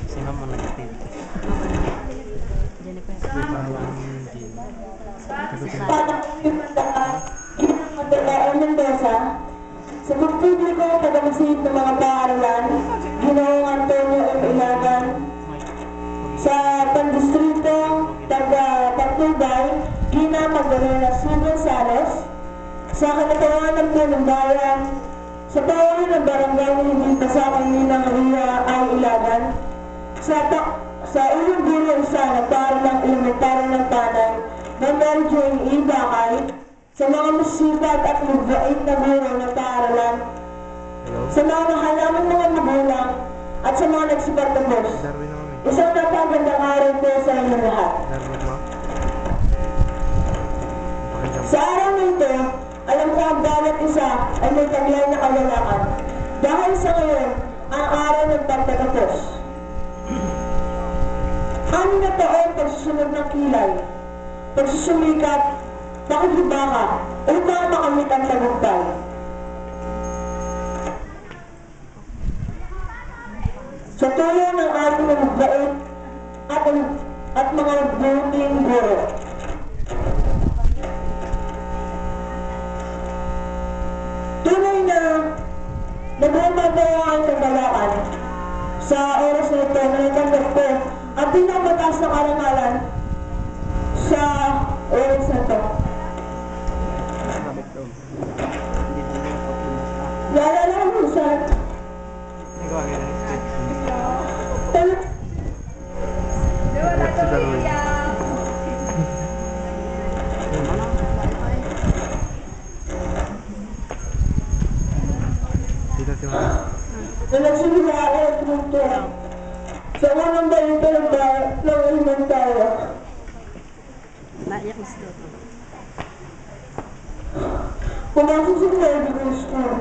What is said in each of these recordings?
Si Ma'am ang nag-tip. Jennifer. Mendoza, sa pagpubliko at pag-amasip ng mga paaralan, Ginoong Antonio M. Ilagan, sa Pandistrito, Taga-Patnubay, Gina Magdalena C. Gonzales, sa Kanatawanan po ng Bayan, sa Tawanan ng Barangay na hindi pasakang Ninang Ria I. Ilagan, sa Ulong Guro Isa na Paaralang Elementaryo ng Tanay, na Mary Jane E. Bakay, sa mga masipag at mabait na guro ng paaralan, sa mga nahalamang mga magulang, at sa mga nagsipatabos. Isang napagandang araw po sa inyo lahat. Sa araw na ito, alam ko ang bawat isa ay may taglay na kawalakan. Dahil sa ngayon, ang araw ng pagtatapos. Anim na taon pagsusunod ng kilay, pagsusumikap, nakikibaka, upang makamit ang tagumpay. Sa tulong ng ating mga mabait at mga buting guro. Tunay na nagmamatawa ang kagalakan sa oras na ito na natanggap ko ang pinamataas na karangalan sa oras na ito. Naalala ko sa nagsimula ako at tumutulong sa unang balita ng elementaryo. Naiyak na si Toto. Pumasok sa medical school.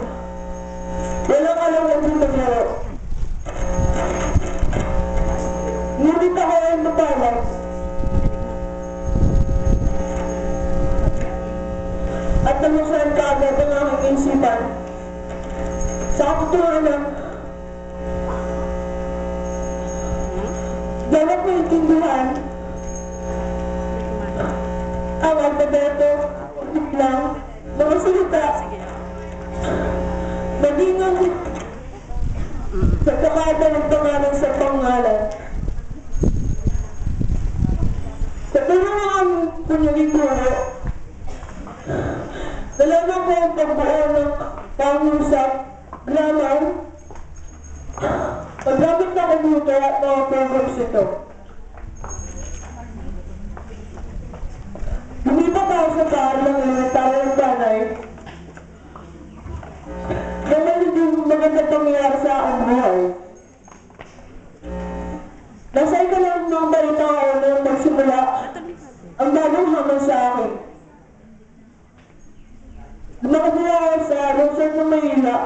Walang alam na dito maglaro. Ngunit ako ay matalas. At namusahan ka agad ang aking isipan. Sa katotohanan, dapat maintindihan ang alfabeto, lang, mga salita, maningang sa kakada ng pangalan sa pangalan. Sa tulong ng aming punyagiguro, dalawa ko ang pagbuo ng pangusap, grammar, paggamit na computer at mga programs ito. Lumipat ako sa paaralang elementaryo ng Tanay na maliging magandang pangyayari sa aking buhay. Nasa ikalang ng balita ako nang magsimula ang bagong hamon sa akin. Lumakabula ako sa lungsod ng Maynila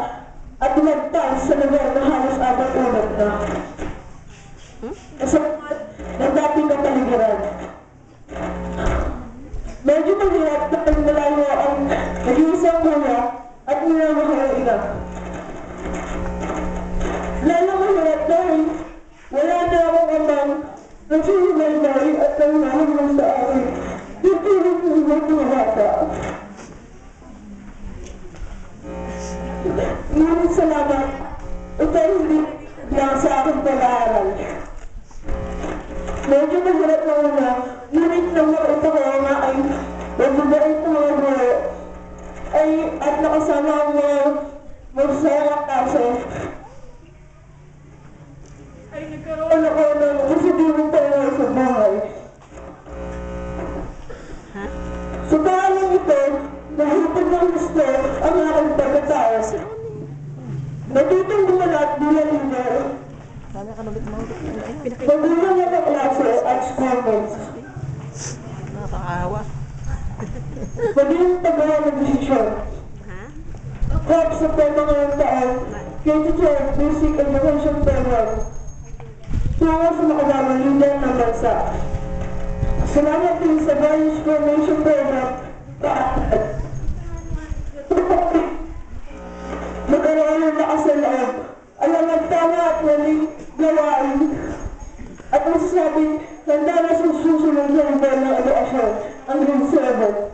at lumagpas sa lugar na halos 4 ulat na. Kasama ng dating kapaligiran. Medyo mahirap na pagmalayo ang nag-iisang muna at minamahal ina. Lalo mahirap dahil wala na akong amang nagsisimay at nangyahal sa akin. Tutulog ko ng mga bata. Ngunit salamat, ito ay hindi lang sa aking pag-aaral. Medyo mahirap na una, ngunit nang makita ko nga ay magbabait ng mga guro at nakasama ang mga magsayang kaso ay nagkaroon ako ng positibong tayo sa buhay. Sa paalang ito, nahipag ng gusto ang aking pagkatao. Natutong gumalat bilang leader. Magulang na ng klase at schoolmates. Nakakaawa. Maging tagawa ng desisyon. Club sa tema ngayong taon, K-12 Basic Education Program. Tungo sa makadamang leader ng bansa. Salamat din sa Values Formation Program magkaroon ng lakas sa loob alam ang tama at maling gawain. At masasabi, handa na sa susunod na iba ng edukasyon, ang grade 7.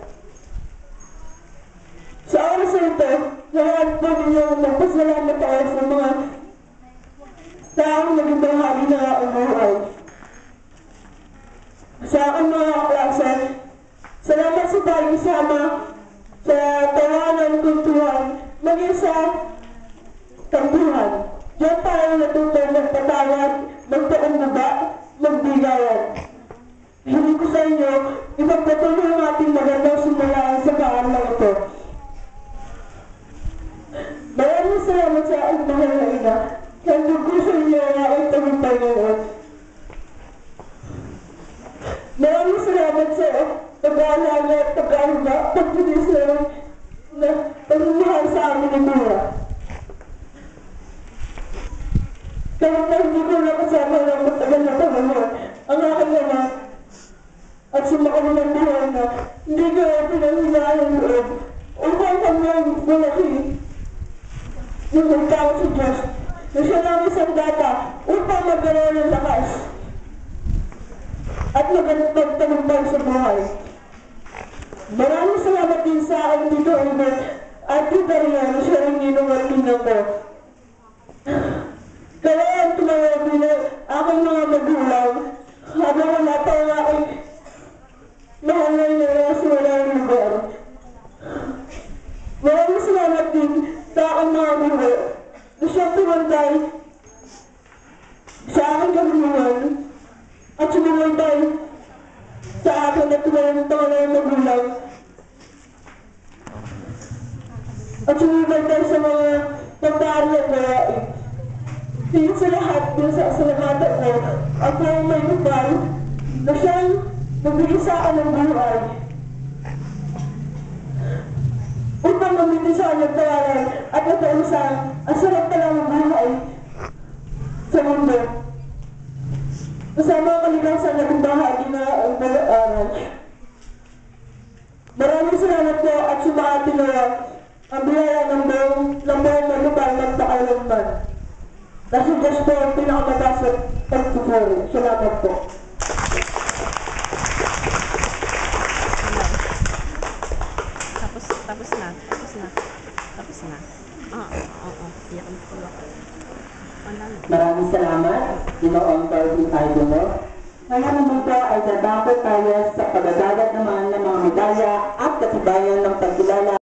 Sa oras na ito, lahat po ninyong magpasalamat ako sa mga taong naging bahagi na ang buhay. Sa aking mga klase, salamat sa pag-isama sa tawanan, kulturan, maging sa tambuhan. Diyan tayo natuto magpatawad, magpakumbaba, magbigayan. Hindi ko sa inyo, ipagpatuloy ang ating magandang simulaan sa kaarawan ito. Maraming salamat sa aking mahal na ina. Handog ko sa inyo ang aking tagumpay ngayon. Maraming salamat sa pag-aalaga at pag-aalaga, pag-tulisay na pagmamahal sa amin ng mura. Kahit na hindi ko nakasama ng matagal na panahon, ang aking ama at sumakami ng buhay na hindi ko pinanghilaan ng loob upang kami ang malaki ng magtao sa Diyos na siya lang isang data upang magkaroon ng lakas at magtagumpay sa buhay. Maraming salamat din sa aking Tito Albert at Tita Ria na siya rin ninungat ko. Kaya ang tumawag bilang aking mga magulang habang wala pa ang aking mahal na inayas wala ng lugar. Maraming salamat din sa aking mga guro na siyang tumantay sa aking kaguluhan at sumumantay sa akin at tumayang mga magulang at sumumantay sa mga pagdaan at gawain. Hingit sa lahat din sa salamatan ko, ako ang may lupal na siyang magbigay sa akin ng buhay. Upang mamiti sa kanyang tawaran at natausan ang sarap talang buhay sa mundo. Kasama ang kalikasan na bahagi na ang pag-aaral. Maraming salamat po at sumati na ang biyaya ng buong malupal ng pakailanman. Kasi Diyos po ang pinakamataas at pagpupuri. Salamat po. Tapos na. Iyakan ko lang. Maraming salamat, Ginoong Darwin Idolo. Ngayon naman po ay dadako tayo sa pagdadagat naman ng mga medalya at katibayan ng pagkilala